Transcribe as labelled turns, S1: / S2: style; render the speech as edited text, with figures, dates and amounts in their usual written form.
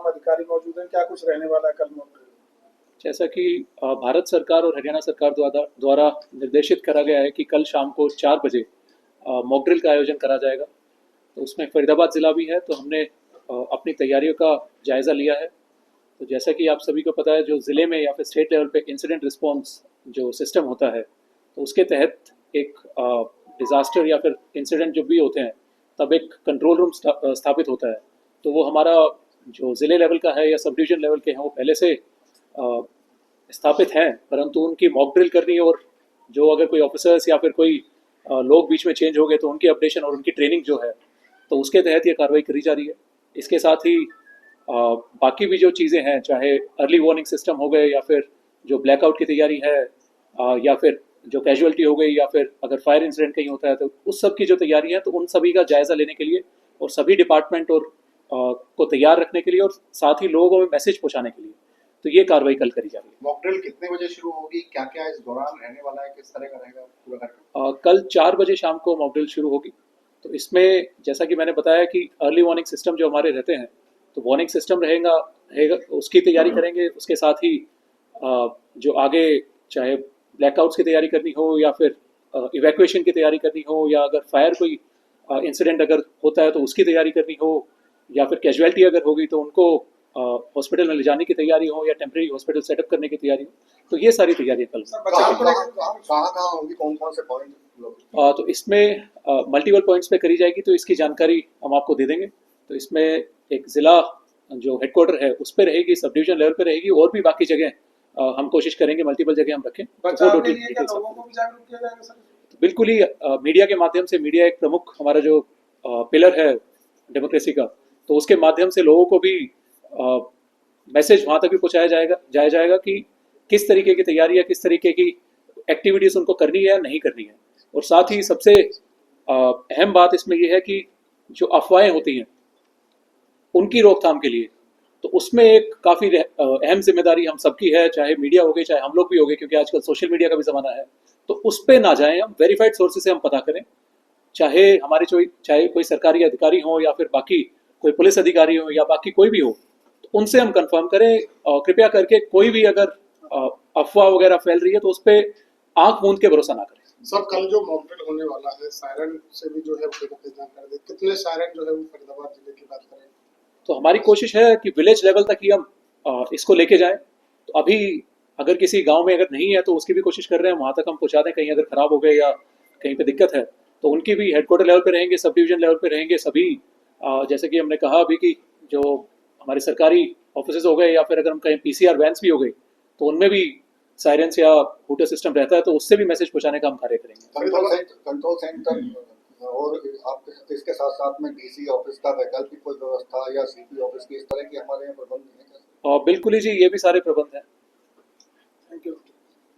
S1: अधिकारी मौजूद हैं, क्या कुछ रहने वाला है कल मॉक ड्रिल?
S2: जैसा कि भारत सरकार और हरियाणा सरकार द्वारा निर्देशित करा गया है कि कल शाम को 4 बजे मॉक ड्रिल का आयोजन करा जाएगा। तो उसमें फरीदाबाद ज़िला भी है, तो हमने अपनी तैयारियों का जायज़ा लिया है। तो जैसा कि आप सभी को पता है, जो ज़िले में या फिर स्टेट लेवल पे इंसिडेंट रिस्पॉन्स जो सिस्टम होता है, तो उसके तहत एक डिज़ास्टर या फिर इंसिडेंट जो भी होते हैं, तब एक कंट्रोल रूम स्थापित होता है। तो वो हमारा जो ज़िले लेवल का है या सब डिवीज़न लेवल के हैं, वो पहले से अ, स्थापित हैं, परंतु उनकी मॉक ड्रिल करनी है, और जो अगर कोई ऑफिसर्स या फिर कोई लोग बीच में चेंज हो गए तो उनकी अपडेशन और उनकी ट्रेनिंग जो है, तो उसके तहत ये कार्रवाई करी जा रही है। इसके साथ ही बाकी भी जो चीज़ें हैं, चाहे अर्ली वार्निंग सिस्टम हो गए या फिर जो ब्लैकआउट की तैयारी है, या फिर जो कैजुअलिटी हो गई, या फिर अगर फायर इंसिडेंट कहीं होता है, तो उस सब की जो तैयारी है, तो उन सभी का जायज़ा लेने के लिए और सभी डिपार्टमेंट और को तैयार रखने के लिए और साथ ही लोगों में मैसेज पहुंचाने के लिए, तो ये कार्रवाई कल करी जा रही है।
S3: मॉक ड्रिल कितने बजे शुरू होगी, क्या क्या इस दौरान रहने वाला है, किस तरह का रहेगा पूरा कार्यक्रम?
S2: कल 4 बजे शाम को मॉक ड्रिल शुरू होगी। तो इसमें जैसा कि मैंने बताया कि अर्ली वार्निंग सिस्टम जो हमारे रहते हैं, तो वार्निंग सिस्टम रहेगा, उसकी तैयारी करेंगे। उसके साथ ही जो आगे चाहे ब्लैकआउट्स की तैयारी करनी हो या फिर इवैक्यूएशन की तैयारी करनी हो, या अगर फायर कोई इंसिडेंट अगर होता है तो उसकी तैयारी करनी हो, या फिर कैजुअलिटी अगर होगी तो उनको हॉस्पिटल में ले जाने की तैयारी हो या टेम्प्रेरी हॉस्पिटल सेटअप करने की तैयारी हो, तो ये सारी तैयारियाँ कल
S3: कहाँ होंगी, कौन कौन से पॉइंट?
S2: तो इसमें मल्टीपल पॉइंट्स पे करी जाएगी, तो इसकी जानकारी हम आपको दे देंगे। तो इसमें एक ज़िला जो हेडक्वार्टर है उस पर रहेगी, सब डिवीजन लेवल पे रहेगी, और भी बाकी जगह हम कोशिश करेंगे मल्टीपल जगह हम रखें।
S1: बचाव के लिए क्या लोगों को भी जागरूक किया जाएगा सर?
S2: तो बिल्कुल ही मीडिया के माध्यम से, मीडिया एक प्रमुख हमारा जो पिलर है डेमोक्रेसी का, तो उसके माध्यम से लोगों को भी मैसेज वहाँ तक भी पहुँचाया जाएगा कि किस तरीके की तैयारी या किस तरीके की एक्टिविटीज़ उनको करनी है या नहीं करनी है। और साथ ही सबसे अहम बात इसमें यह है कि जो अफवाहें होती हैं उनकी रोकथाम के लिए, तो उसमें एक काफ़ी अहम जिम्मेदारी हम सबकी है, चाहे मीडिया हो गई, चाहे हम लोग भी हो गए, क्योंकि आजकल सोशल मीडिया का भी ज़माना है। तो उस पर ना जाएं, हम वेरीफाइड सोर्सेज से हम पता करें, चाहे कोई सरकारी अधिकारी हो या फिर बाकी कोई पुलिस अधिकारी हो या बाकी कोई भी हो, तो उनसे हम कंफर्म करें। कृपया करके कोई भी अगर अफवाह वगैरह फैल रही है तो उस पर आंख मूंद के भरोसा ना करें।
S1: सर, कल जो मॉक ड्रिल होने वाला है, सायरन से भी जो है वो जानकारी दें, कितने सायरन जो है वो फरीदाबाद जिले की बात करें?
S2: तो हमारी कोशिश है कि विलेज लेवल तक ही हम इसको लेके जाएं। तो अभी अगर किसी गांव में अगर नहीं है तो उसकी भी कोशिश कर रहे हैं, वहां तक हम पहुंचा दें। कहीं अगर खराब हो गए या कहीं पे दिक्कत है तो उनकी भी हेडक्वार्टर लेवल पे रहेंगे, सब डिवीजन लेवल पे रहेंगे सभी। जैसे कि हमने कहा अभी कि जो हमारे सरकारी ऑफिस हो गए या फिर अगर हम कहीं पीसीआर वैन्स भी हो गई, तो उनमें भी सायरेंस या हूटर सिस्टम रहता है, तो उससे भी मैसेज पहुंचाने का हम कार्य करेंगे।
S3: कंट्रोल सेंटर और आप इसके साथ साथ में डीसी ऑफिस का वैकल्पिक कोई व्यवस्था या सीपी ऑफिस की, इस तरह की हमारे यहाँ प्रबंध है?
S2: बिल्कुल ही जी, ये भी सारे प्रबंध हैं।